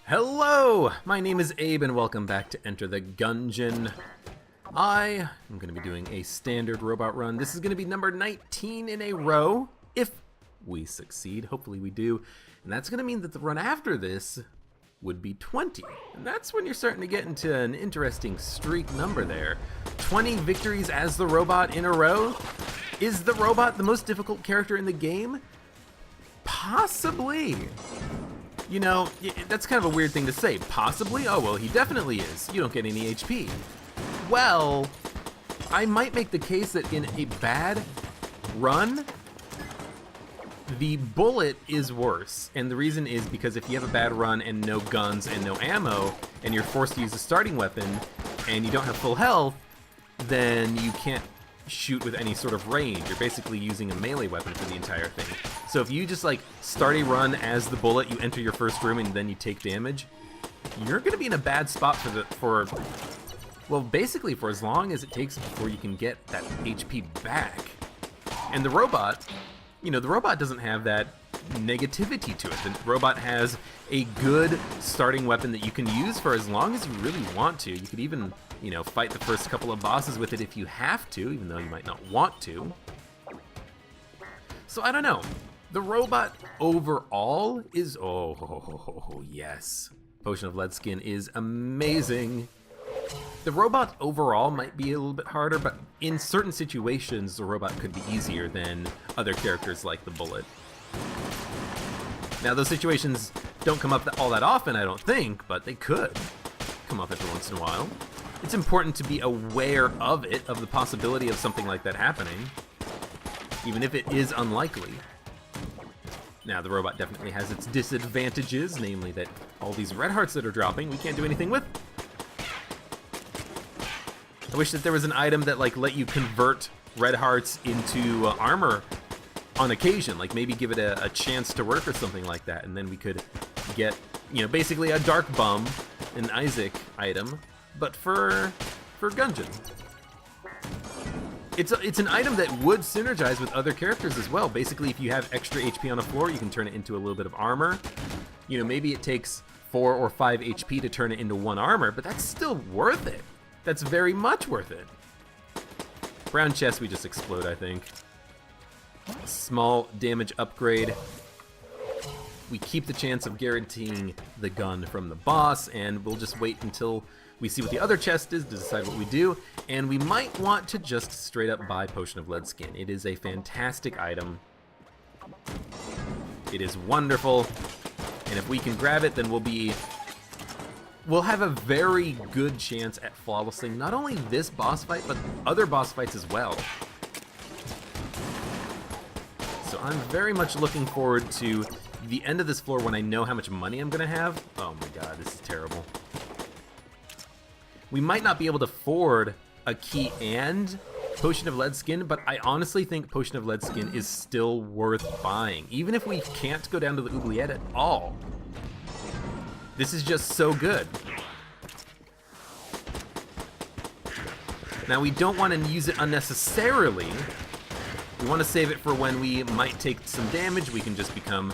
Hello! My name is Abe and welcome back to Enter the Gungeon. I am going to be doing a standard robot run. This is going to be number 19 in a row, if we succeed. Hopefully we do. And that's going to mean that the run after this would be 20. And that's when you're starting to get into an interesting streak number there. 20 victories as the robot in a row. Is the robot the most difficult character in the game? Possibly. You know, that's kind of a weird thing to say. Possibly? Oh, well, he definitely is. You don't get any HP. Well, I might make the case that in a bad run, the bullet is worse. And the reason is because if you have a bad run and no guns and no ammo, and you're forced to use a starting weapon, and you don't have full health, then you can't shoot with any sort of range. You're basically using a melee weapon for the entire thing. So if you just like start a run as the bullet, you enter your first room and then you take damage, you're gonna be in a bad spot well, basically for as long as it takes before you can get that HP back. And the robot, you know, the robot doesn't have that negativity to it. The robot has a good starting weapon that you can use for as long as you really want to. You could even, you know, fight the first couple of bosses with it if you have to, even though you might not want to. So I don't know. The robot overall is, oh yes. Potion of Lead Skin is amazing. The robot overall might be a little bit harder, but in certain situations, the robot could be easier than other characters like the bullet. Now, those situations don't come up all that often, I don't think, but they could come up every once in a while. It's important to be aware of it, of the possibility of something like that happening, even if it is unlikely. Now, the robot definitely has its disadvantages, namely that all these red hearts that are dropping, we can't do anything with. I wish that there was an item that like let you convert red hearts into armor on occasion, like maybe give it a chance to work or something like that, and then we could get, you know, basically a Dark Bum, an Isaac item, but for Gungeon. It's an item that would synergize with other characters as well. Basically, if you have extra HP on a floor, you can turn it into a little bit of armor. You know, maybe it takes 4 or 5 HP to turn it into 1 armor, but that's still worth it. That's very much worth it. Brown chest, we just explode, I think. Small damage upgrade. We keep the chance of guaranteeing the gun from the boss, and we'll just wait until we see what the other chest is to decide what we do, and we might want to just straight up buy Potion of Lead Skin. It is a fantastic item. It is wonderful, and if we can grab it, then we'll have a very good chance at flawlessing not only this boss fight, but other boss fights as well. So I'm very much looking forward to the end of this floor when I know how much money I'm gonna have. Oh my god, this is terrible. We might not be able to afford a key and Potion of Lead Skin, but I honestly think Potion of Lead Skin is still worth buying, even if we can't go down to the Oubliette at all. This is just so good. Now, we don't want to use it unnecessarily. We want to save it for when we might take some damage. We can just become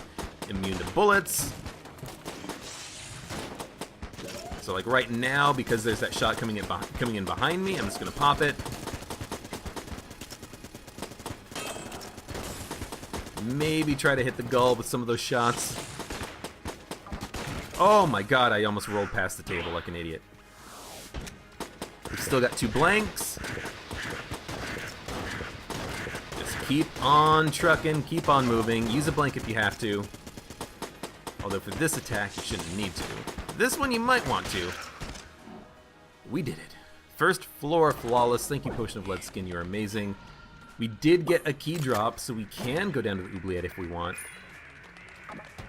immune to bullets. So like right now, because there's that shot coming in behind me, I'm just going to pop it. Maybe try to hit the gull with some of those shots. Oh my god, I almost rolled past the table like an idiot. We've still got 2 blanks. Just keep on trucking, keep on moving. Use a blank if you have to. Although for this attack, you shouldn't need to. This one you might want to. We did it. First floor flawless. Thank you, Potion of Lead Skin. You're amazing. We did get a key drop, so we can go down to the Oubliette if we want.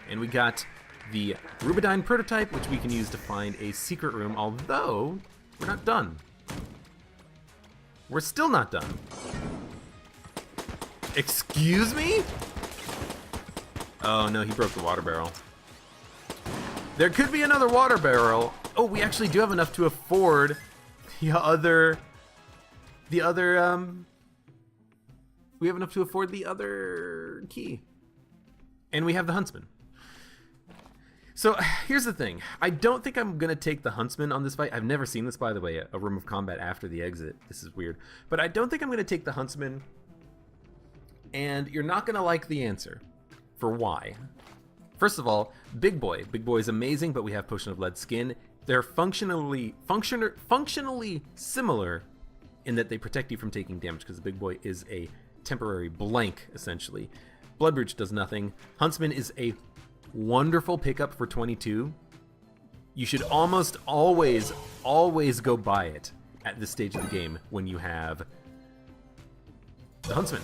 And we got the Rubidyne prototype, which we can use to find a secret room, although we're not done. We're still not done. Excuse me? Oh no, he broke the water barrel. There could be another water barrel. Oh, we actually do have enough to afford the other key. And we have the Huntsman. So here's the thing. I don't think I'm going to take the Huntsman on this fight. I've never seen this, by the way, a room of combat after the exit. This is weird. But I don't think I'm going to take the Huntsman. And you're not going to like the answer. For why? First of all, Big Boy. Big Boy is amazing, but we have Potion of Lead Skin. They're functionally similar in that they protect you from taking damage, because the Big Boy is a temporary blank, essentially. Bloodbrooch does nothing. Huntsman is a wonderful pickup for 22. You should almost always go buy it at this stage of the game when you have the Huntsman.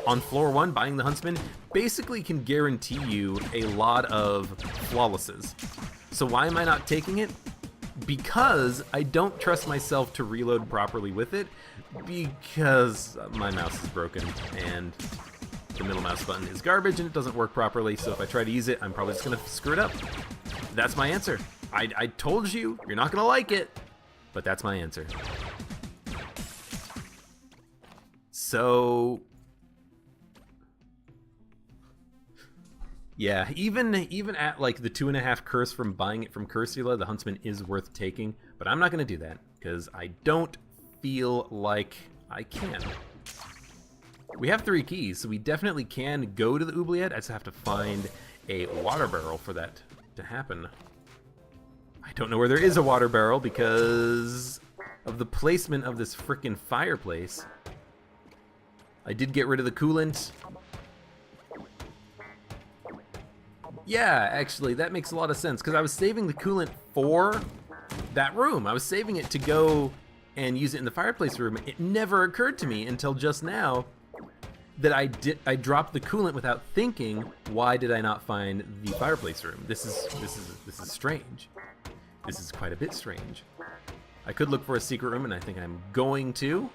On floor 1, buying the Huntsman basically can guarantee you a lot of flawlesses. So why am I not taking it? Because I don't trust myself to reload properly with it, because my mouse is broken and the middle mouse button is garbage and it doesn't work properly, so if I try to use it, I'm probably just going to screw it up. That's my answer. I told you, you're not going to like it, but that's my answer. So yeah, even at like the 2.5 curse from buying it from Cursula, the Huntsman is worth taking, but I'm not going to do that because I don't feel like I can. We have 3 keys, so we definitely can go to the Oubliette. I just have to find a water barrel for that to happen. I don't know where there is a water barrel because of the placement of this frickin' fireplace. I did get rid of the coolant. Yeah, actually, that makes a lot of sense, because I was saving the coolant for that room. I was saving it to go and use it in the fireplace room. It never occurred to me until just now that I dropped the coolant without thinking. Why did I not find the fireplace room? This is strange. This is quite a bit strange. I could look for a secret room, and I think I'm going to.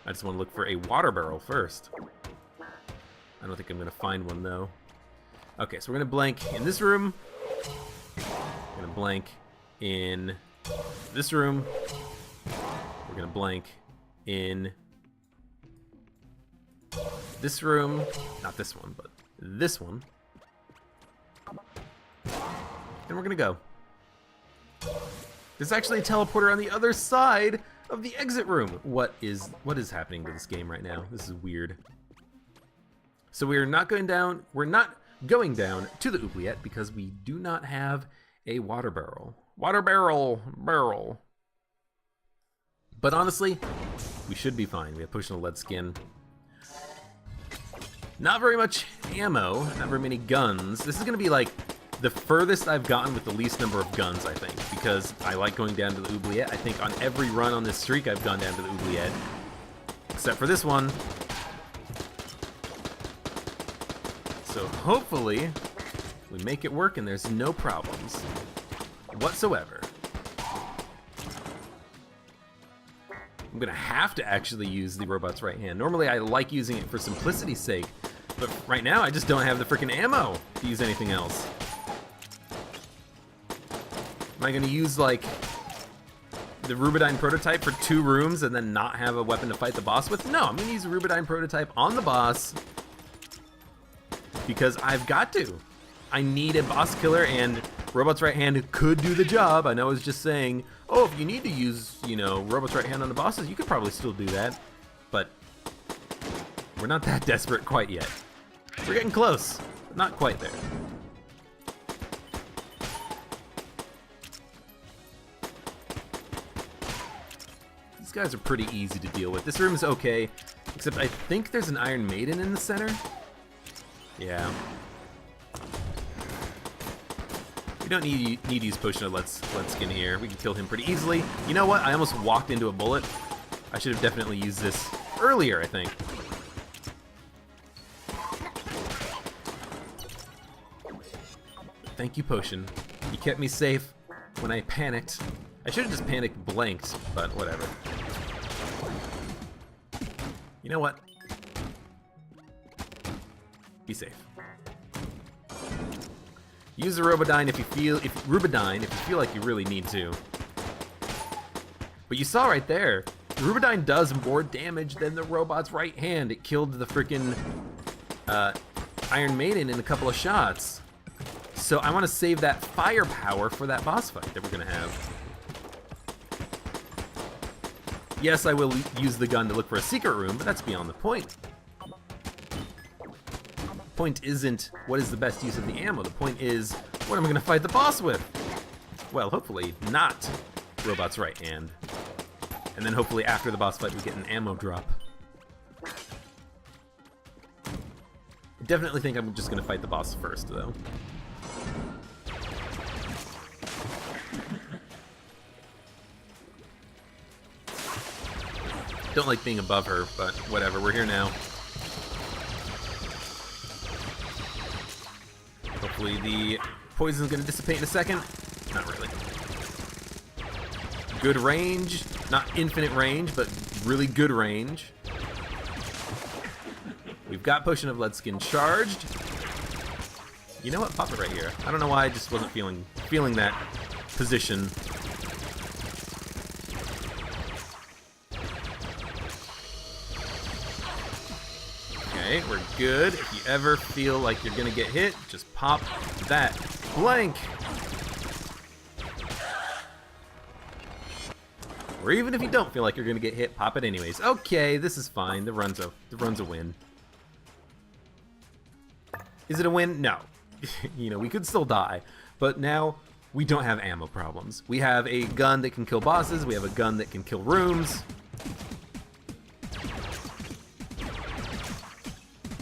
I just want to look for a water barrel first. I don't think I'm going to find one, though. Okay, so we're going to blank in this room. We're going to blank in this room. We're going to blank in this room. Not this one, but this one. And we're going to go. There's actually a teleporter on the other side of the exit room. What is happening to this game right now? This is weird. So we're not going down. We're not going down to the Oubliette because we do not have a water barrel. Water barrel. But honestly, we should be fine. We have Potion of Lead Skin. Not very much ammo, not very many guns. This is going to be like the furthest I've gotten with the least number of guns, I think, because I like going down to the Oubliette. I think on every run on this streak, I've gone down to the Oubliette, except for this one. So hopefully, we make it work and there's no problems whatsoever. I'm gonna have to actually use the robot's right hand. Normally I like using it for simplicity's sake, but right now I just don't have the freaking ammo to use anything else. Am I gonna use like the Rubidyne prototype for 2 rooms and then not have a weapon to fight the boss with? No, I'm gonna use the Rubidyne prototype on the boss because I've got to. I need a boss killer, and Robot's right hand could do the job. I know I was just saying, oh, if you need to use, you know, Robot's right hand on the bosses, you could probably still do that. But we're not that desperate quite yet. We're getting close, but not quite there. These guys are pretty easy to deal with. This room is okay, except I think there's an Iron Maiden in the center. Yeah. We don't need to use Potion of Lead Skin here. We can kill him pretty easily. You know what? I almost walked into a bullet. I should have definitely used this earlier, I think. Thank you, Potion. You kept me safe when I panicked. I should have just panicked blanked, but whatever. You know what? Be safe. Use the Rubidyne if you feel like you really need to. But you saw right there, the Rubidyne does more damage than the robot's right hand. It killed the freaking Iron Maiden in a couple of shots. So I want to save that firepower for that boss fight that we're going to have. Yes, I will use the gun to look for a secret room, but that's beyond the point. The point isn't what is the best use of the ammo. The point is, what am I going to fight the boss with? Well, hopefully not robot's right hand. And then hopefully after the boss fight we get an ammo drop. I definitely think I'm just going to fight the boss first, though. Don't like being above her, but whatever, we're here now. Hopefully the poison's gonna dissipate in a second. Not really. Good range, not infinite range, but really good range. We've got Potion of Lead Skin charged. You know what, pop it right here. I don't know why, I just wasn't feeling that position. Okay, we're good. If you ever feel like you're gonna get hit, just pop that blank. Or even if you don't feel like you're gonna get hit, pop it anyways. Okay, this is fine. The run's a win. Is it a win? No. You know, we could still die, but now we don't have ammo problems. We have a gun that can kill bosses. We have a gun that can kill rooms.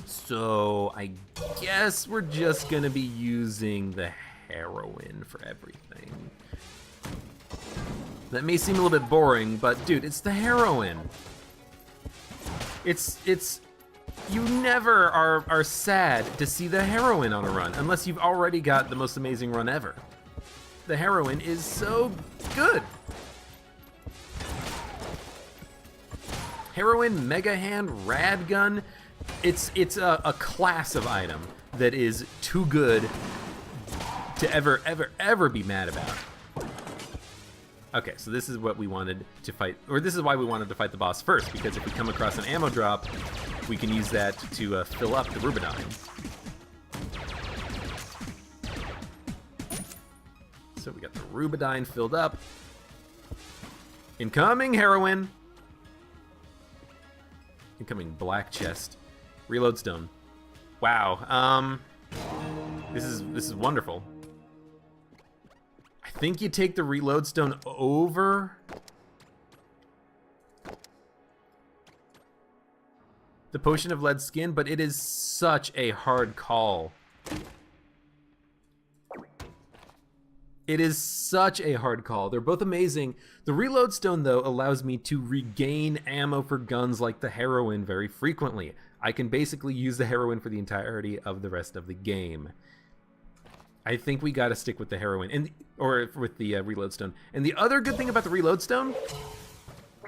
So I guess we're just gonna be using the heroin for everything. That may seem a little bit boring, but dude, it's the heroin. It's you never are sad to see the heroin on a run unless you've already got the most amazing run ever. The heroin is so good. Heroin, Mega Hand, Rad Gun. It's a class of item that is too good to ever be mad about. Okay, so this is what we wanted to fight, or this is why we wanted to fight the boss first, because if we come across an ammo drop, we can use that to fill up the Rubidyne. So we got the Rubidyne filled up. Incoming heroin. Incoming black chest. Reload stone. Wow. This is wonderful. I think you take the reload stone over the Potion of Lead Skin, but it is such a hard call. It is such a hard call. They're both amazing. The reload stone, though, allows me to regain ammo for guns like the heroin very frequently. I can basically use the heroin for the entirety of the rest of the game. I think we gotta stick with the heroin, or with the reload stone. And the other good thing about the reload stone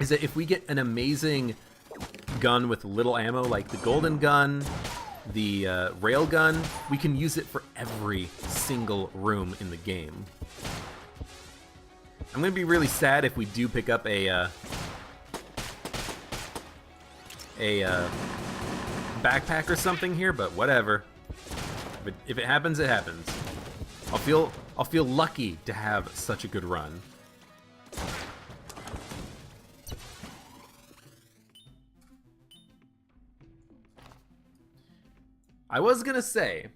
is that if we get an amazing gun with little ammo, like the golden gun, the rail gun, we can use it for every single room in the game. I'm gonna be really sad if we do pick up a backpack or something here, but whatever. If it happens, it happens. I'll feel lucky to have such a good run. I was gonna say,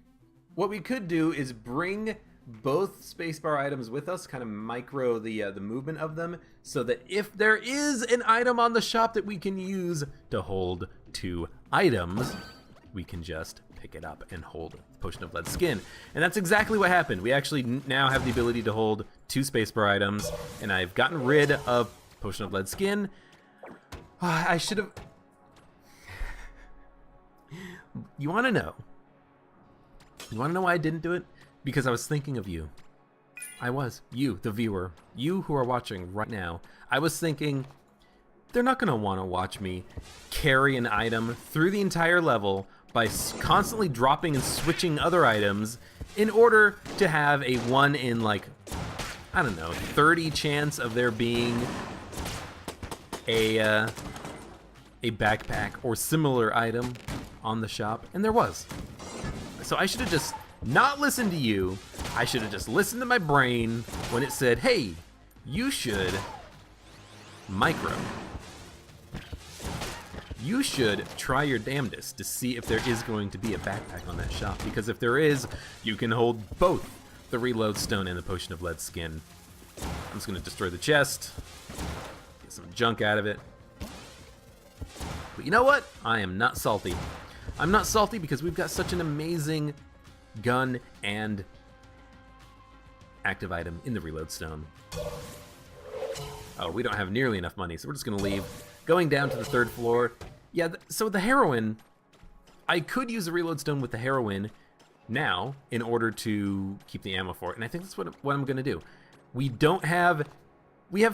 what we could do is bring both spacebar items with us, kind of micro the movement of them, so that if there is an item on the shop that we can use to hold 2 items, we can just pick it up and hold Potion of Lead Skin. And that's exactly what happened. We actually now have the ability to hold 2 spacebar items, and I've gotten rid of Potion of Lead Skin. I should have... You want to know? You want to know why I didn't do it? Because I was thinking of you. I was. You, the viewer. You who are watching right now. I was thinking, they're not going to want to watch me carry an item through the entire level by constantly dropping and switching other items in order to have a 1 in, like, I don't know, 30 chance of there being a backpack or similar item on the shop, and there was. So I should have just not listened to you. I should have just listened to my brain when it said, hey, you should micro. You should try your damnedest to see if there is going to be a backpack on that shop, because if there is, you can hold both the reload stone and the potion of lead skin. I'm just going to destroy the chest, get some junk out of it. But you know what? I am not salty. I'm not salty because we've got such an amazing gun and active item in the reload stone. Oh, we don't have nearly enough money, so we're just going to leave. Going down to the 3rd floor. Yeah, so the heroin, I could use a reload stone with the heroin now in order to keep the ammo for it, and I think that's what I'm going to do. We have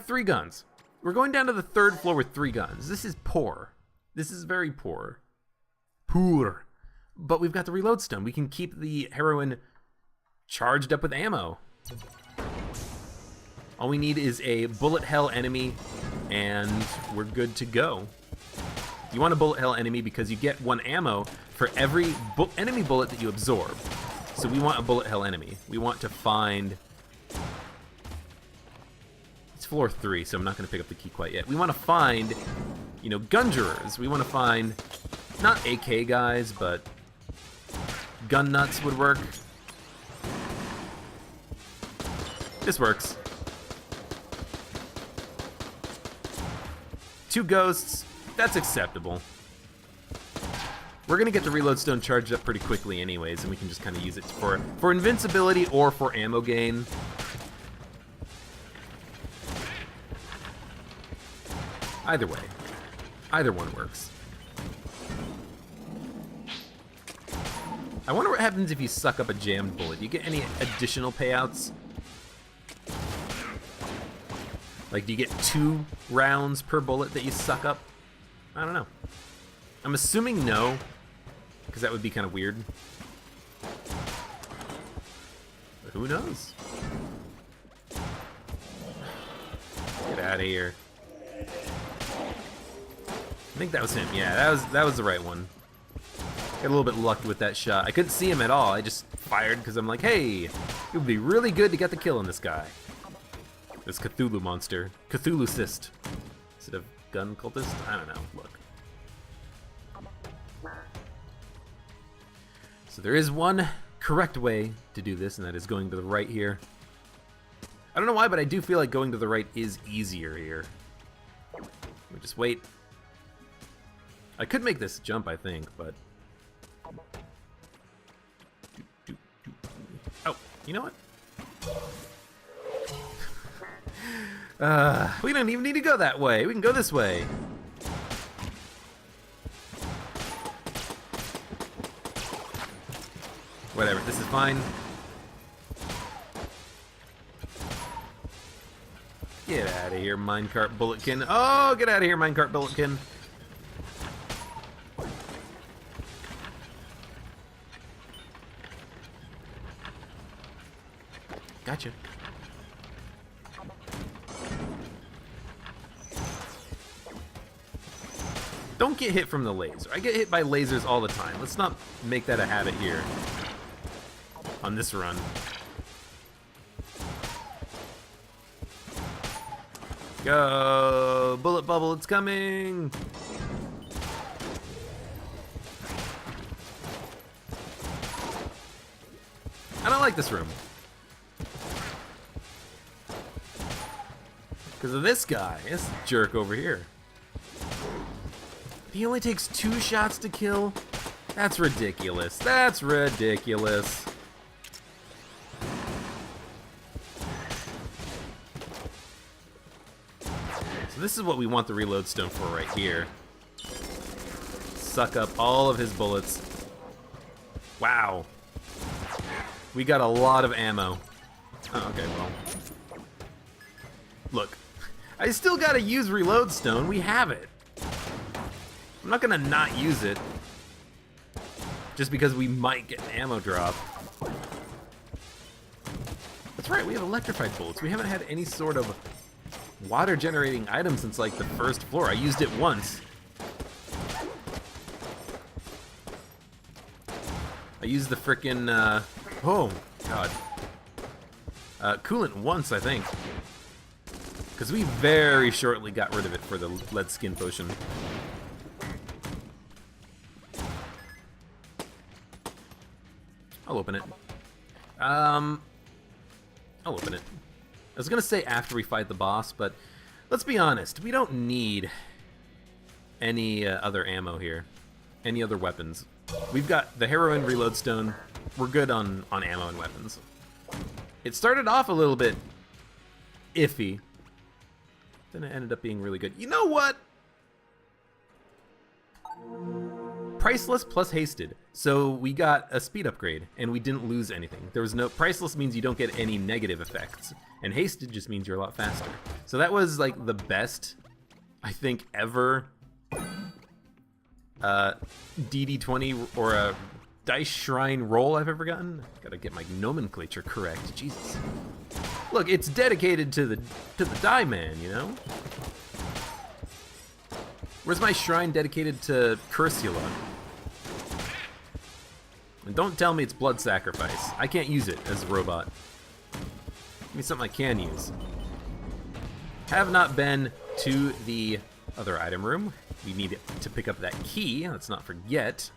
3 guns. We're going down to the 3rd floor with 3 guns. This is poor. This is very poor. Poor. But we've got the reload stone. We can keep the heroin charged up with ammo. All we need is a bullet hell enemy, and we're good to go. You want a bullet hell enemy because you get 1 ammo for every enemy bullet that you absorb. So we want a bullet hell enemy. We want to find... It's floor 3, so I'm not going to pick up the key quite yet. We want to find, you know, gungerers. We want to find, not AK guys, but gun nuts would work. This works. 2 ghosts, that's acceptable. We're gonna get the reload stone charged up pretty quickly anyways, and we can just kind of use it for invincibility or for ammo gain. Either way, either one works. I wonder what happens if you suck up a jammed bullet. Do you get any additional payouts? Like, do you get 2 rounds per bullet that you suck up? I don't know. I'm assuming no, because that would be kind of weird. But who knows? Get out of here. I think that was him. Yeah, that was the right one. Got a little bit lucky with that shot. I couldn't see him at all. I just fired because I'm like, hey, it would be really good to get the kill on this guy. This Cthulhu monster. Cthulhu-cist. Instead of gun cultist? I don't know. Look. So there is one correct way to do this, and that is going to the right here. I don't know why, but I do feel like going to the right is easier here. Let me just wait. I could make this jump, I think, but... Oh, you know what? We don't even need to go that way. We can go this way. Whatever, this is fine. Get out of here, minecart bulletkin. Oh, get out of here, minecart bulletkin. Gotcha. Don't get hit from the laser. I get hit by lasers all the time. Let's not make that a habit here. On this run. Go! Bullet bubble, it's coming! I don't like this room. Because of this guy, this jerk over here. He only takes 2 shots to kill? That's ridiculous. That's ridiculous. So this is what we want the reload stone for right here. Suck up all of his bullets. Wow. We got a lot of ammo. Oh, okay, well. Look, I still gotta use reload stone. We have it. I'm not gonna not use it just because we might get an ammo drop. That's right, we have electrified bullets. We haven't had any sort of water generating item since like the 1st floor. I used it once. I used the frickin' Oh, God. Coolant once, I think. Because we very shortly got rid of it for the lead skin potion. I'll open it. I'll open it. I was gonna say after we fight the boss, but let's be honest, we don't need any other ammo here. Any other weapons. We've got the Heroin Reload Stone. We're good on ammo and weapons. It started off a little bit iffy. Then it ended up being really good. You know what? Priceless plus hasted. So we got a speed upgrade, and we didn't lose anything. There was no... Priceless means you don't get any negative effects, and hasted just means you're a lot faster. So that was, like, the best, I think, ever DD20 or a Dice Shrine roll I've ever gotten. Gotta get my nomenclature correct. Jesus. Look, it's dedicated to the die man, you know? Where's my shrine dedicated to Cursula? And don't tell me it's blood sacrifice. I can't use it as a robot. Give me something I can use. Have not been to the other item room. We need to pick up that key. Let's not forget.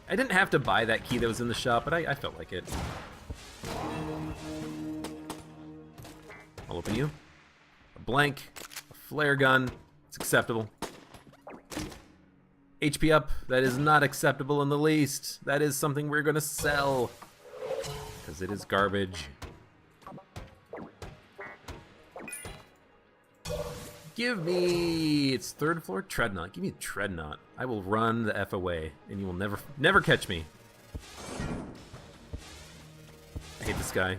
I didn't have to buy that key that was in the shop, but I felt like it. I'll open you. A blank, a flare gun. It's acceptable. HP up. That is not acceptable in the least. That is something we're going to sell. Because it is garbage. Give me... It's third floor Treadnought. Give me a Treadnought. I will run the F away. And you will never catch me. I hate this guy.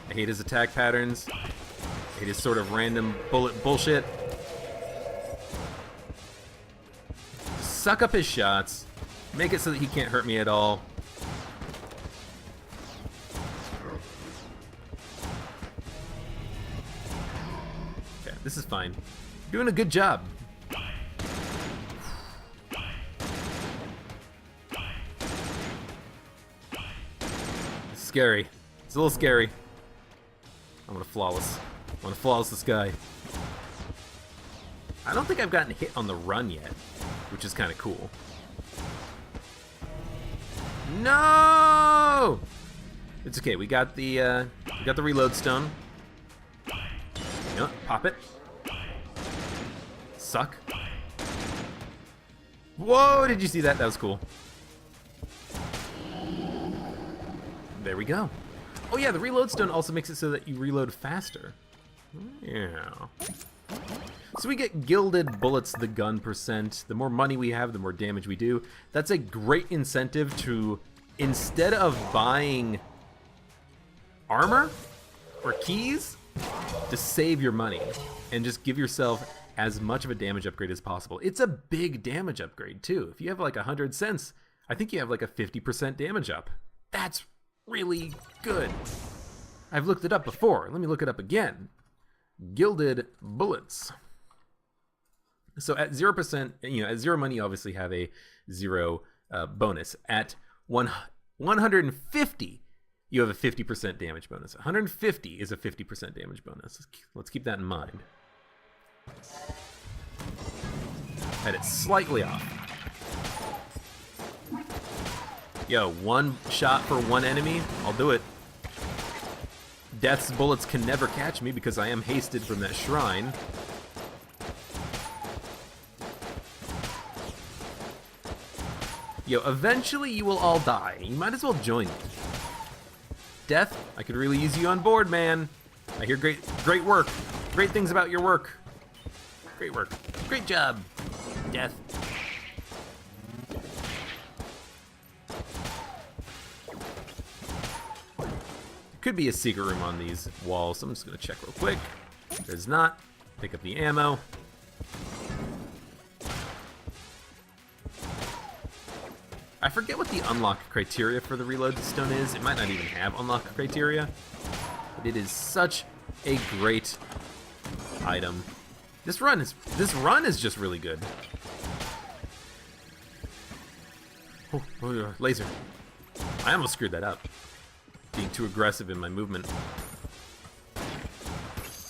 I hate his attack patterns. I hate his sort of random bullet bullshit. Just suck up his shots. Make it so that he can't hurt me at all. Okay, this is fine. Doing a good job. It's scary. It's a little scary. I'm gonna flawless. I'm gonna flawless this guy. I don't think I've gotten hit on the run yet, which is kind of cool. No! It's okay. We got the reload stone. You know what? Pop it. Suck. Whoa! Did you see that? That was cool. There we go. Oh yeah, the reload stone also makes it so that you reload faster. Yeah. So we get gilded bullets the gun percent. The more money we have, the more damage we do. That's a great incentive to, instead of buying armor or keys, to save your money and just give yourself as much of a damage upgrade as possible. It's a big damage upgrade too. If you have like 100 cents, I think you have like a 50% damage up. That's really good. I've looked it up before. Let me look it up again. Gilded bullets. So at 0%, you know, at 0 money, you obviously have a 0 bonus. At 150, you have a 50% damage bonus. 150 is a 50% damage bonus. Let's keep that in mind. Had it slightly off. Yo, one shot for one enemy, I'll do it. Death's bullets can never catch me because I am hasted from that shrine. Yo, eventually you will all die. You might as well join me. Death, I could really use you on board, man. I hear great work. Great things about your work. Great work. Great job, Death. Could be a secret room on these walls, so I'm just gonna check real quick. There's not. Pick up the ammo. I forget what the unlock criteria for the reload stone is. It might not even have unlock criteria, but it is such a great item. This run is just really good. Oh, laser. I almost screwed that up. Being too aggressive in my movement.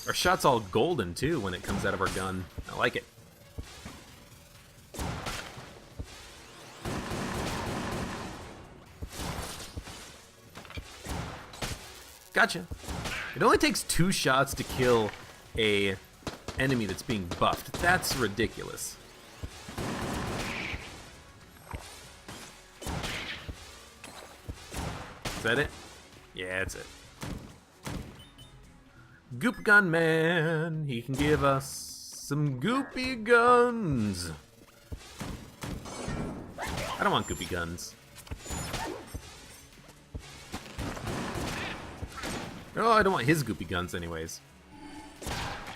Our shot's all golden, too, when it comes out of our gun. I like it. Gotcha. It only takes 2 shots to kill a enemy that's being buffed. That's ridiculous. Is that it? Yeah, that's it. Goop Gun Man, he can give us some goopy guns. I don't want goopy guns. Oh, I don't want his goopy guns anyways.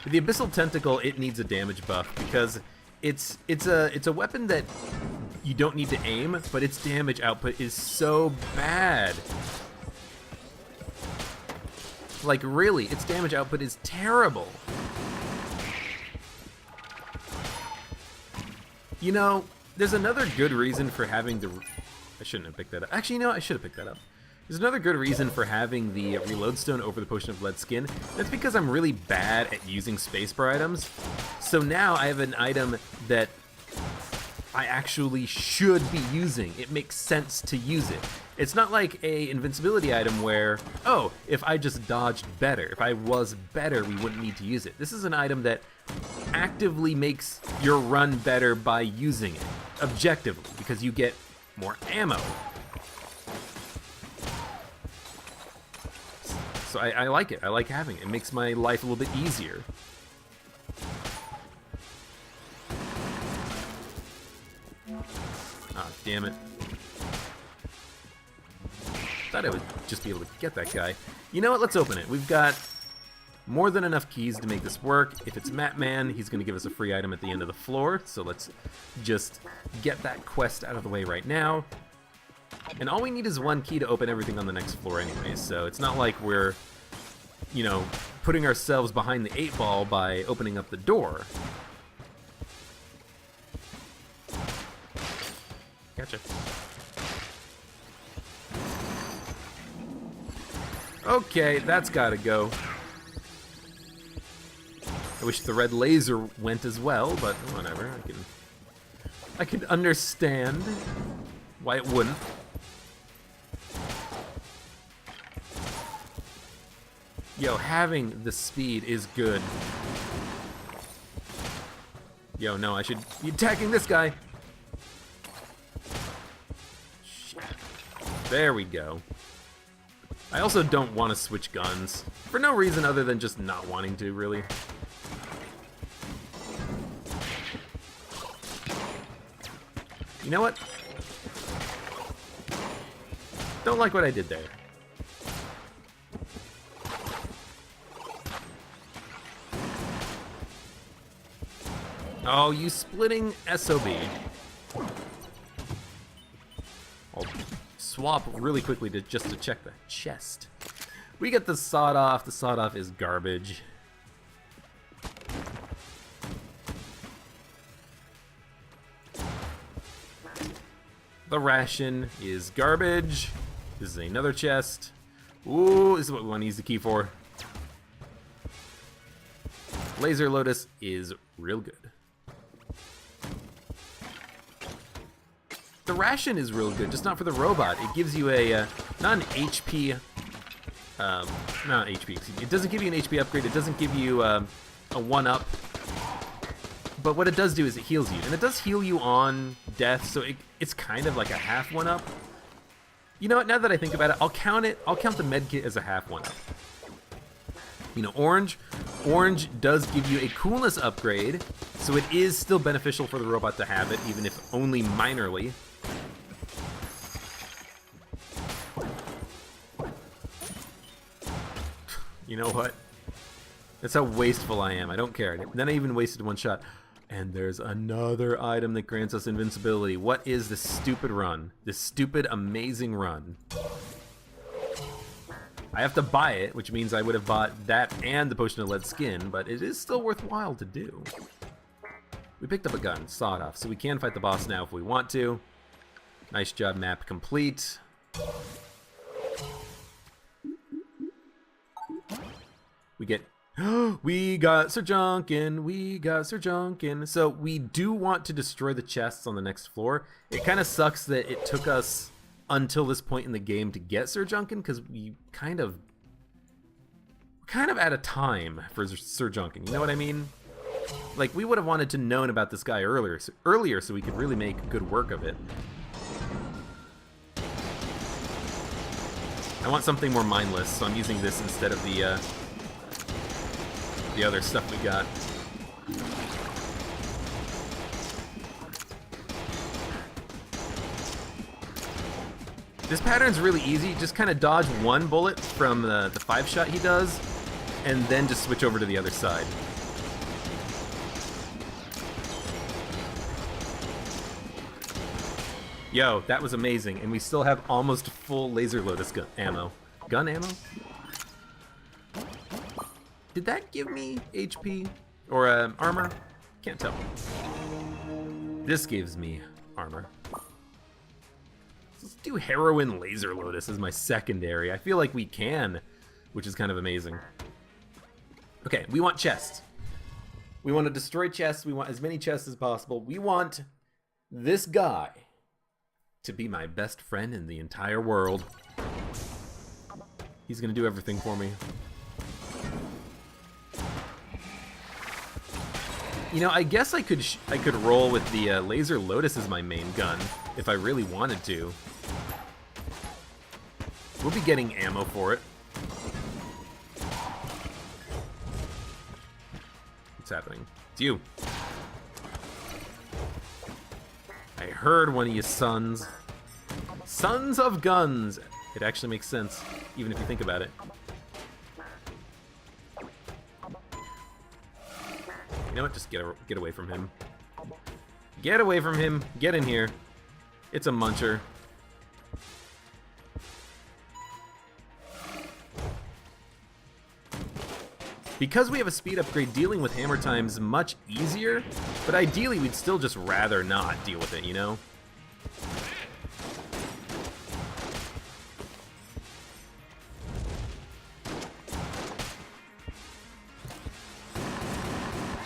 With the Abyssal Tentacle, it needs a damage buff because it's a weapon that you don't need to aim, but its damage output is so bad. Like, really, its damage output is terrible. You know, there's another good reason for having the... I shouldn't have picked that up. Actually, you know, I should have picked that up. There's another good reason for having the Reload Stone over the Potion of Lead Skin. That's because I'm really bad at using spacebar items. So now I have an item that I actually should be using. It makes sense to use it. It's not like a invincibility item where, oh, if I just dodged better, if I was better, we wouldn't need to use it. This is an item that actively makes your run better by using it, objectively, because you get more ammo. So I like it. I like having it. It makes my life a little bit easier. Ah, damn it. Thought I would just be able to get that guy. You know what? Let's open it. We've got more than enough keys to make this work. If it's Man, he's going to give us a free item at the end of the floor. So let's just get that quest out of the way right now. And all we need is 1 key to open everything on the next floor anyway. So it's not like we're, you know, putting ourselves behind the 8 ball by opening up the door. Gotcha. Okay, that's gotta go. I wish the red laser went as well, but whatever. I can understand why it wouldn't. Yo, having the speed is good. Yo, no, I should be attacking this guy. Shit. There we go. I also don't want to switch guns. For no reason other than just not wanting to, really. You know what? Don't like what I did there. Oh, you splitting SOB. I'll swap really quickly just to check the chest. We get the sawed off. The sawed off is garbage. The ration is garbage. This is another chest. Ooh, this is what we want to use the key for. Laser Lotus is real good. The ration is real good, just not for the robot. It gives you a, not an HP, not HP, excuse me. It doesn't give you an HP upgrade. It doesn't give you a 1-up. But what it does do is it heals you. And it does heal you on death, so it's kind of like a half 1-up. You know what, now that I think about it, I'll count the medkit as a half 1-up. You know, orange does give you a coolness upgrade, so it is still beneficial for the robot to have it, even if only minorly. You know what? That's how wasteful I am. I don't care. Then I even wasted 1 shot. And there's another item that grants us invincibility. What is this stupid run? This stupid, amazing run. I have to buy it, which means I would have bought that and the Potion of Lead Skin, but it is still worthwhile to do. We picked up a gun, sawed off, so we can fight the boss now if we want to. Nice job, map complete. We get... we got Sir Junkin! We got Sir Junkin! So we do want to destroy the chests on the next floor. It kind of sucks that it took us until this point in the game to get Sir Junkin, because we kind of out of time for Sir Junkin. You know what I mean? Like, we would have wanted to known about this guy earlier so we could really make good work of it. I want something more mindless, so I'm using this instead of the other stuff we got. This pattern's really easy. Just kind of dodge one bullet from the 5-shot he does, and then just switch over to the other side. Yo, that was amazing, and we still have almost full laser lotus gun ammo. Gun ammo? Did that give me HP? Or armor? Can't tell. This gives me armor. Let's do heroin laser lotus as my secondary. I feel like we can, which is kind of amazing. Okay, we want chests. We want to destroy chests. We want as many chests as possible. We want this guy to be my best friend in the entire world. He's gonna do everything for me. You know, I guess I could roll with the laser lotus as my main gun if I really wanted to. We'll be getting ammo for it. What's happening? It's you. I heard one of you sons. Sons of guns! It actually makes sense, even if you think about it. You know what? Just get away from him. Get away from him. Get in here. It's a muncher. Because we have a speed upgrade, dealing with hammer time's much easier, but ideally we'd still just rather not deal with it, you know?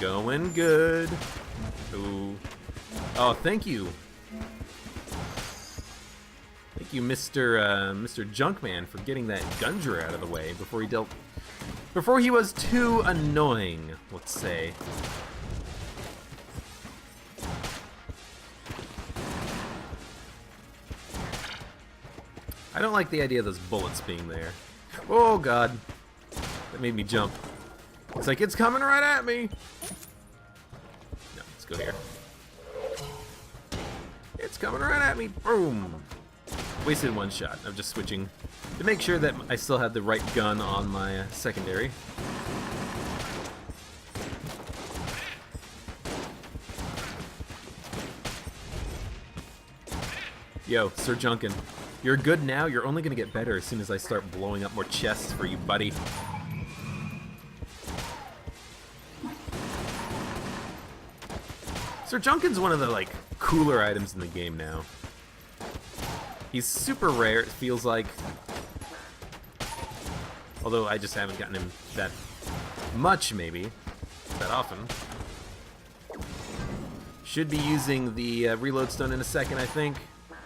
Going good. Ooh. Oh, thank you. Thank you, Mr. Junkman, for getting that Gungeon out of the way before he was too annoying, let's say. I don't like the idea of those bullets being there. Oh god. That made me jump. It's like, it's coming right at me! No, let's go here. It's coming right at me! Boom! Wasted one shot. I'm just switching to make sure that I still have the right gun on my secondary. Yo, Sir Junkin, you're good now. You're only gonna get better as soon as I start blowing up more chests for you, buddy. Sir Junkin's one of the, like, cooler items in the game now. He's super rare, it feels like. Although I just haven't gotten him that much, maybe. That often. Should be using the reload stone in a second, I think.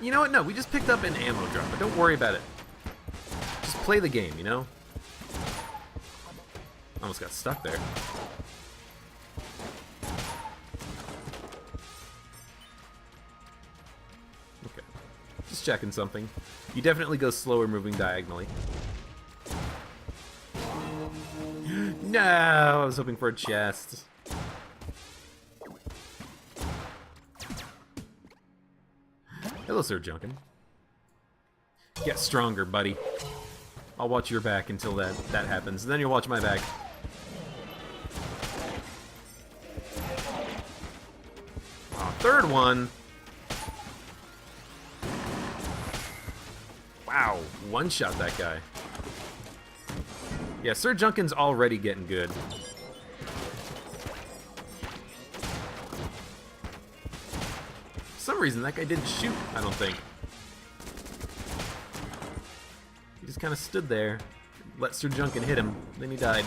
You know what? No, we just picked up an ammo drop, but don't worry about it. Just play the game, you know? Almost got stuck there. Just checking something. You definitely go slower moving diagonally. No, I was hoping for a chest. Hello, Sir Junkin. Get stronger, buddy. I'll watch your back until that happens, and then you'll watch my back. Oh, third one. Wow, one-shot that guy. Yeah, Sir Junkin's already getting good. For some reason, that guy didn't shoot, I don't think. just kind of stood there, let Sir Junkin hit him, then he died.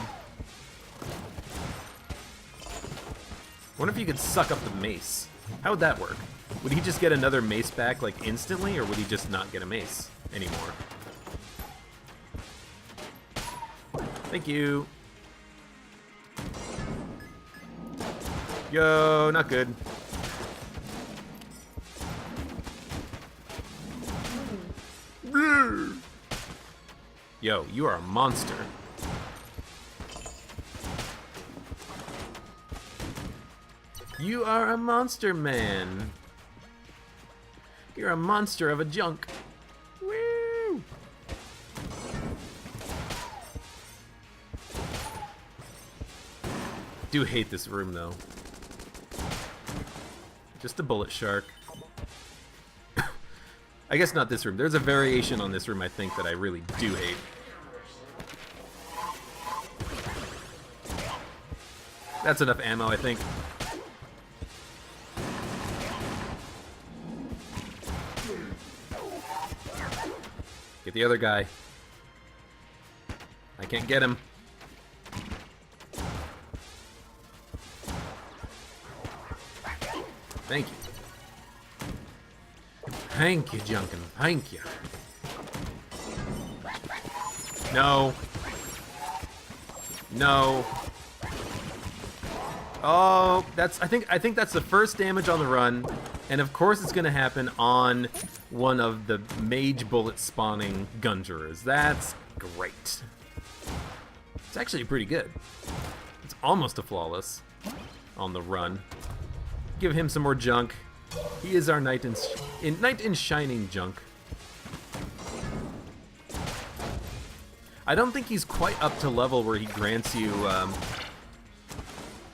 Wonder if you could suck up the mace. How would that work? Would he just get another mace back, like, instantly, or would he just not get a mace anymore? Thank you. Yo, not good. Yo, you are a monster. You are a monster, man. You're a monster of a junk. Woo! Do hate this room, though. Just a bullet shark. I guess not this room. There's a variation on this room, I think, that I really do hate. That's enough ammo, I think. Get the other guy. I can't get him. Thank you. Thank you, Junkin. Thank you. No. No. Oh, I think that's the first damage on the run, and of course it's gonna happen on one of the mage bullet spawning Gungerers. That's great. It's actually pretty good. It's almost a flawless on the run. Give him some more junk. He is our knight in shining junk. I don't think he's quite up to level where he grants you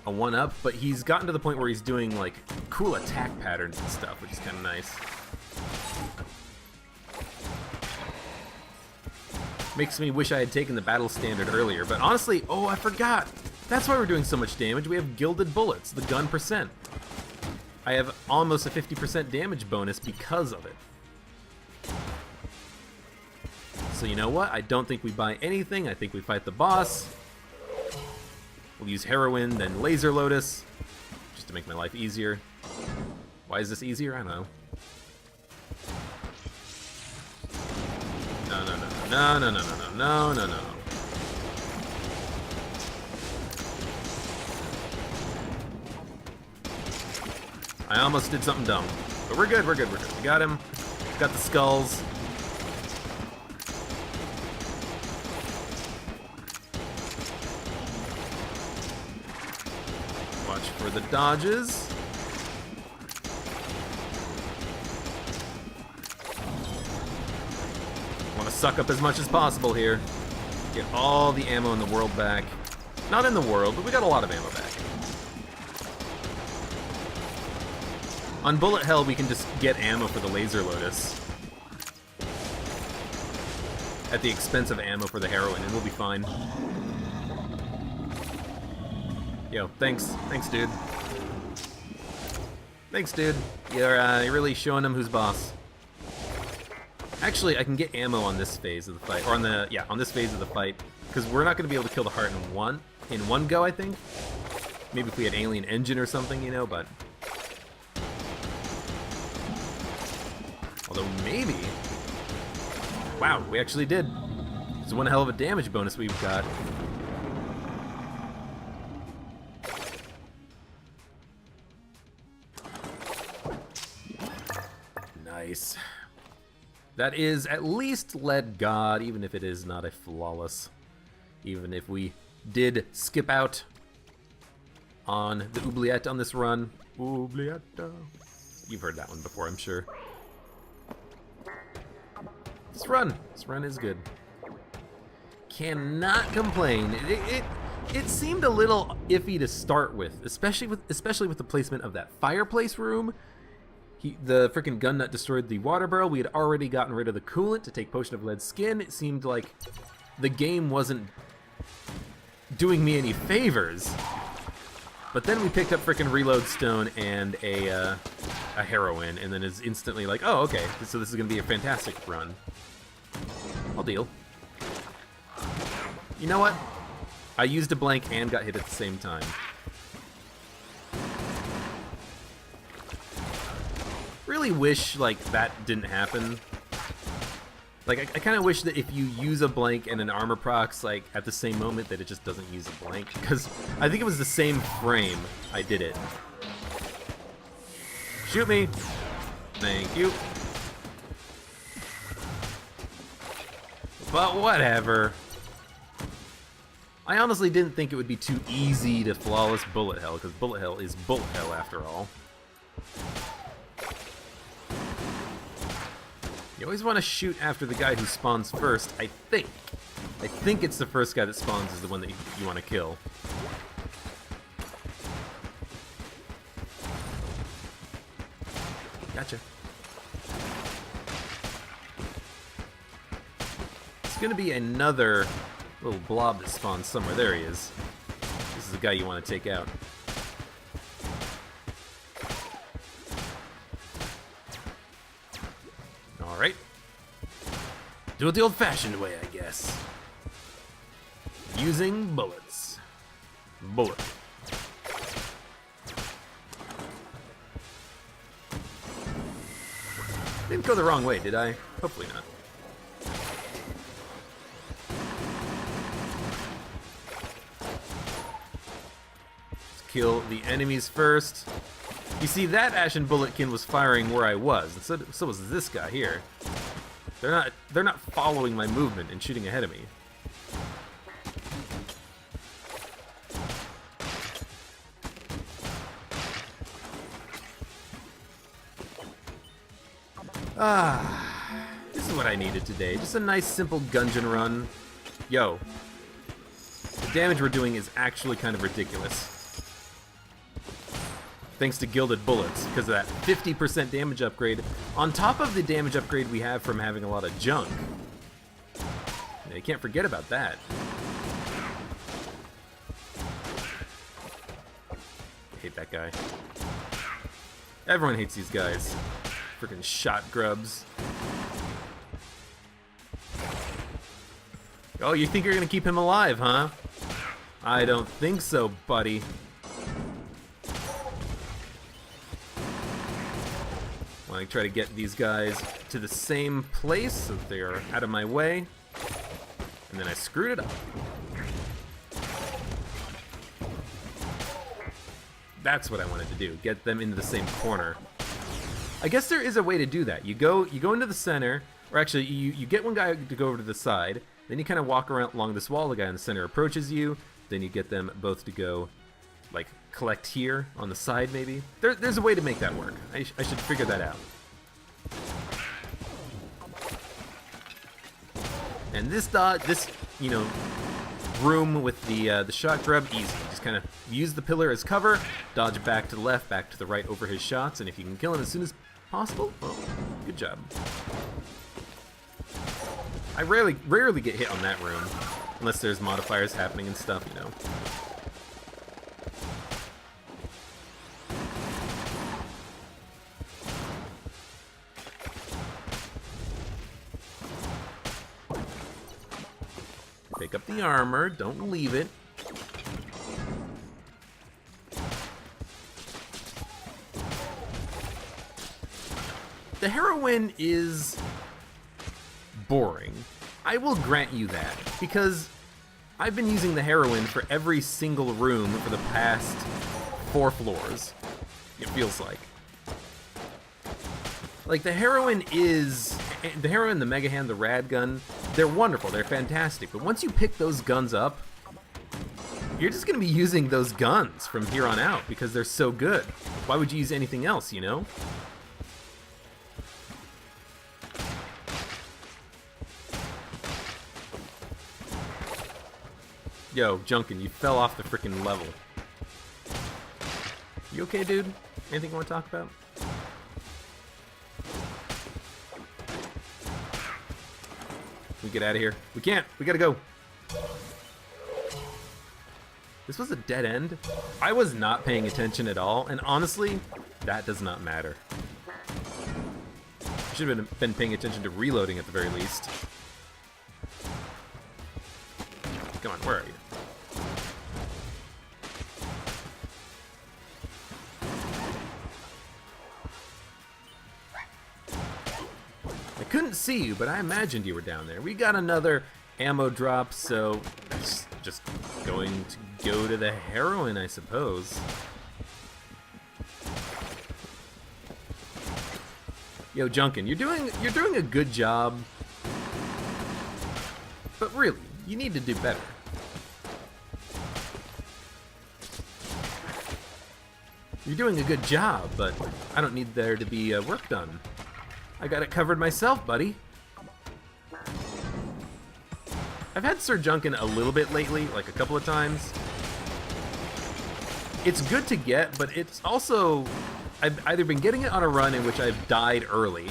a 1-up, but he's gotten to the point where he's doing like cool attack patterns and stuff, which is kind of nice. Makes me wish I had taken the battle standard earlier, but honestly, oh, I forgot. That's why we're doing so much damage. We have gilded bullets, the gun percent. I have almost a 50% damage bonus because of it. So you know what? I don't think we buy anything. I think we fight the boss. We'll use Heroin, then Laser Lotus, just to make my life easier. Why is this easier? I don't know. No, no, no, no, no, no, no, no, no, no, no. I almost did something dumb. But we're good, we're good, we're good. We got him. Got the skulls. Watch for the dodges. Want to suck up as much as possible here. Get all the ammo in the world back. Not in the world, but we got a lot of ammo back. On Bullet Hell, we can just get ammo for the Laser Lotus at the expense of ammo for the Heroin, and we'll be fine. Yo, thanks. Thanks, dude. Thanks, dude. You're really showing them who's boss. Actually, I can get ammo on this phase of the fight, or on this phase of the fight, because we're not going to be able to kill the heart in one go, I think. Maybe if we had Alien Engine or something, you know, but... Although maybe... Wow, we actually did. It's one hell of a damage bonus we've got. Nice. That is at least Led God, even if it is not a flawless. Even if we did skip out on the Oubliette on this run. Oubliette. You've heard that one before, I'm sure. This run is good. Cannot complain. It seemed a little iffy to start with, especially with the placement of that fireplace room. The freaking gun nut destroyed the water barrel. We had already gotten rid of the coolant to take Potion of Lead Skin. It seemed like the game wasn't doing me any favors. But then we picked up freaking Reload Stone and a Heroin, and then is instantly like, oh, okay, so this is going to be a fantastic run. I'll deal. You know what? I used a blank and got hit at the same time. Really wish, like, that didn't happen. Like, I kind of wish that if you use a blank and an armor procs, like, at the same moment, that it just doesn't use a blank. Because I think it was the same frame I did it. Shoot me! Thank you. But whatever. I honestly didn't think it would be too easy to flawless bullet hell, because bullet hell is bullet hell after all. You always want to shoot after the guy who spawns first, I think. I think it's the first guy that spawns is the one that you want to kill. Gotcha. It's gonna be another little blob that spawns somewhere. There he is. This is the guy you want to take out. Alright. Do it the old-fashioned way, I guess. Using bullets. Bullet. Didn't go the wrong way, did I? Hopefully not. Let's kill the enemies first. You see, that Ashen Bulletkin was firing where I was, and so was this guy here. They're not following my movement and shooting ahead of me. This is what I needed today. Just a nice, simple Gungeon run. Yo. The damage we're doing is actually kind of ridiculous. Thanks to Gilded Bullets, because of that 50% damage upgrade, on top of the damage upgrade we have from having a lot of junk. Yeah, you can't forget about that. I hate that guy. Everyone hates these guys. Freaking shot grubs. Oh, you think you're gonna keep him alive, huh? I don't think so, buddy. I try to get these guys to the same place so that they are out of my way. And then I screwed it up. That's what I wanted to do, get them into the same corner. I guess there is a way to do that. You go into the center, or actually you get one guy to go over to the side, then you kind of walk around along this wall, the guy in the center approaches you, then you get them both to go, like, collect here on the side maybe. There's a way to make that work. I should figure that out. And this you know, room with the shot grub, easy. Just kind of use the pillar as cover, dodge back to the left, back to the right over his shots, and if you can kill him as soon as possible, well, good job. I rarely get hit on that room, unless there's modifiers happening and stuff, you know. Pick up the armor, don't leave it. The heroine is boring. I will grant you that, because I've been using the heroine for every single room for the past 4 floors, it feels like. Like, the heroine, the Mega Hand, the Rad Gun, they're wonderful, they're fantastic, but once you pick those guns up, you're just going to be using those guns from here on out because they're so good. Why would you use anything else, you know? Yo, Junkin, you fell off the frickin' level. You okay, dude? Anything you want to talk about? Can we get out of here? We can't! We gotta go! This was a dead end? I was not paying attention at all, and honestly, that does not matter. I should have been paying attention to reloading at the very least. Come on, where are you? I couldn't see you, but I imagined you were down there. We got another ammo drop, so it's just going to go to the heroin, I suppose. Yo, Junkin, you're doing a good job, but really, you need to do better. You're doing a good job, but I don't need there to be work done. I got it covered myself, buddy. I've had Sir Junkin a little bit lately, like a couple of times. It's good to get, but it's also... I've either been getting it on a run in which I've died early,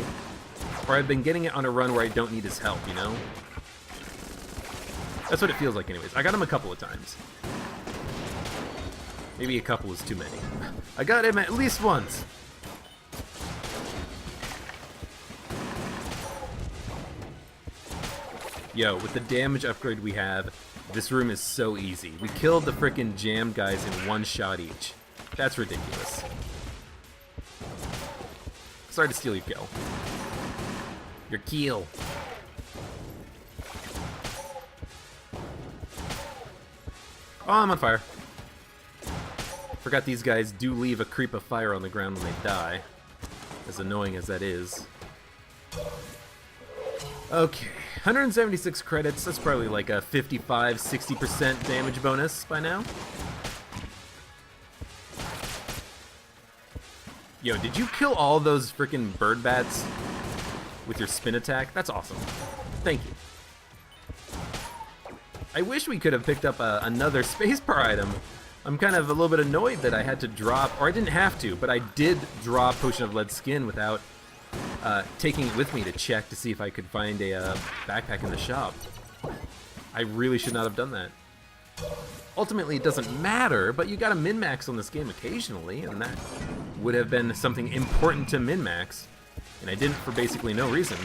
or I've been getting it on a run where I don't need his help, you know? That's what it feels like anyways. I got him a couple of times. Maybe a couple is too many. I got him at least once. Yo, with the damage upgrade we have, this room is so easy. We killed the frickin' jammed guys in one shot each. That's ridiculous. Sorry to steal your kill. Your kill. Oh, I'm on fire. Forgot these guys do leave a creep of fire on the ground when they die. As annoying as that is. Okay, 176 credits. That's probably like a 55-60% damage bonus by now. Yo, did you kill all those freaking bird bats with your spin attack? That's awesome. Thank you. I wish we could have picked up another spacebar item. I'm kind of a little bit annoyed that I had to drop, or I didn't have to, but I did drop Potion of Lead Skin without taking it with me to check to see if I could find a backpack in the shop. I really should not have done that. Ultimately, it doesn't matter, but you gotta min-max on this game occasionally, and that would have been something important to min-max, and I didn't for basically no reason.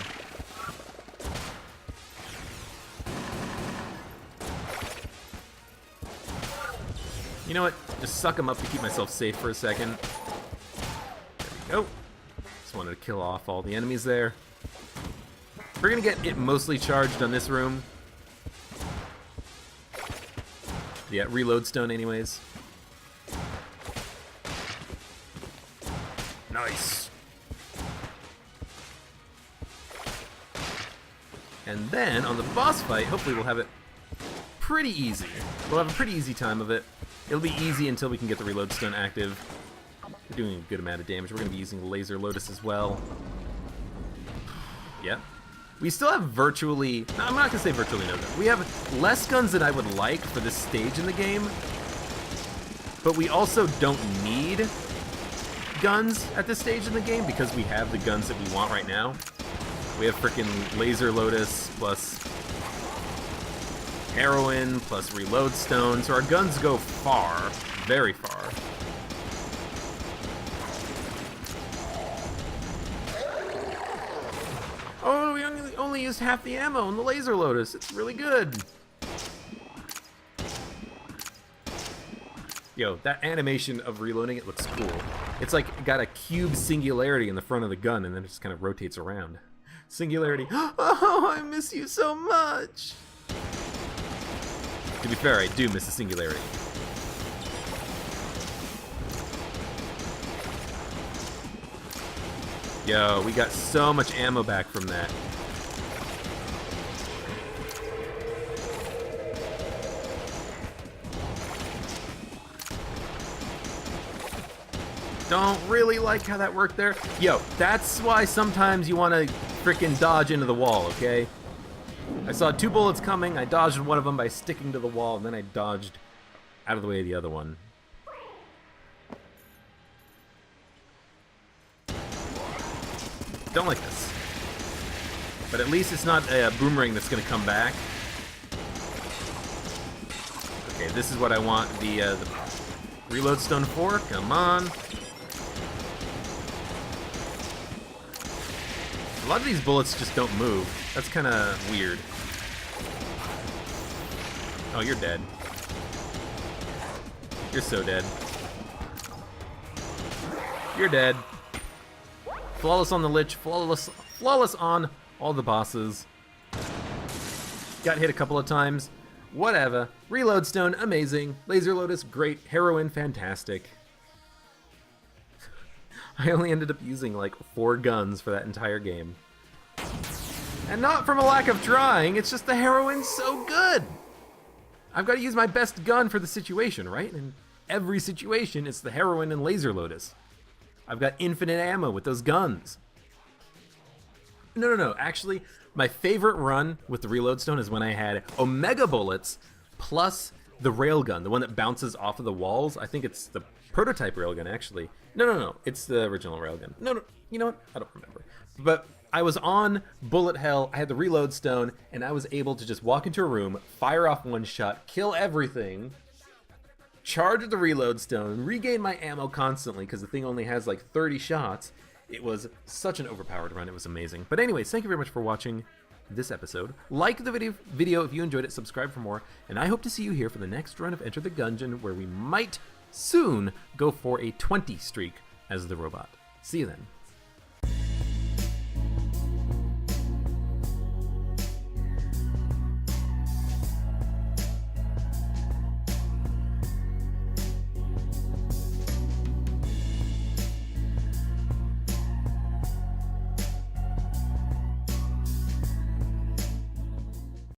You know what? Just suck them up to keep myself safe for a second. There we go. Just wanted to kill off all the enemies there. We're gonna get it mostly charged on this room. Yeah, reload stone anyways. Nice. And then on the boss fight, hopefully we'll have it pretty easy. We'll have a pretty easy time of it. It'll be easy until we can get the reload stone active. We're doing a good amount of damage. We're going to be using Laser Lotus as well. Yeah. We still have virtually... No, I'm not going to say virtually no guns. We have less guns than I would like for this stage in the game. But we also don't need guns at this stage in the game because we have the guns that we want right now. We have freaking Laser Lotus plus heroin plus reload stone, so our guns go far, very far. Oh, we only used half the ammo in the Laser Lotus. It's really good. Yo, that animation of reloading, it looks cool. It's like got a cube singularity in the front of the gun, and then it just kind of rotates around. Singularity. Oh, I miss you so much. To be fair, I do miss the singularity. Yo, we got so much ammo back from that. Don't really like how that worked there. Yo, that's why sometimes you want to frickin' dodge into the wall, okay? I saw two bullets coming, I dodged one of them by sticking to the wall, and then I dodged out of the way of the other one. Don't like this. But at least it's not a boomerang that's going to come back. Okay, this is what I want the reload stone for. Come on. A lot of these bullets just don't move. That's kind of weird. Oh, you're dead. You're so dead. You're dead. Flawless on the Lich, flawless on all the bosses. Got hit a couple of times. Whatever. Reload Stone, amazing. Laser Lotus, great. Heroin, fantastic. I only ended up using like 4 guns for that entire game. And not from a lack of trying, it's just the heroin's so good. I've got to use my best gun for the situation, right? In every situation, it's the heroin and Laser Lotus. I've got infinite ammo with those guns. No. Actually, my favorite run with the Reload Stone is when I had Omega Bullets plus the railgun, the one that bounces off of the walls. I think it's the prototype railgun, actually. No. It's the original railgun. No. You know what? I don't remember. But I was on bullet hell. I had the Reload Stone, and I was able to just walk into a room, fire off one shot, kill everything, charge the Reload Stone, regain my ammo constantly because the thing only has like 30 shots. It was such an overpowered run. It was amazing. But anyways, thank you very much for watching this episode. Like the video if you enjoyed it, subscribe for more, and I hope to see you here for the next run of Enter the Gungeon, where we might soon go for a 20 streak as the robot. See you then.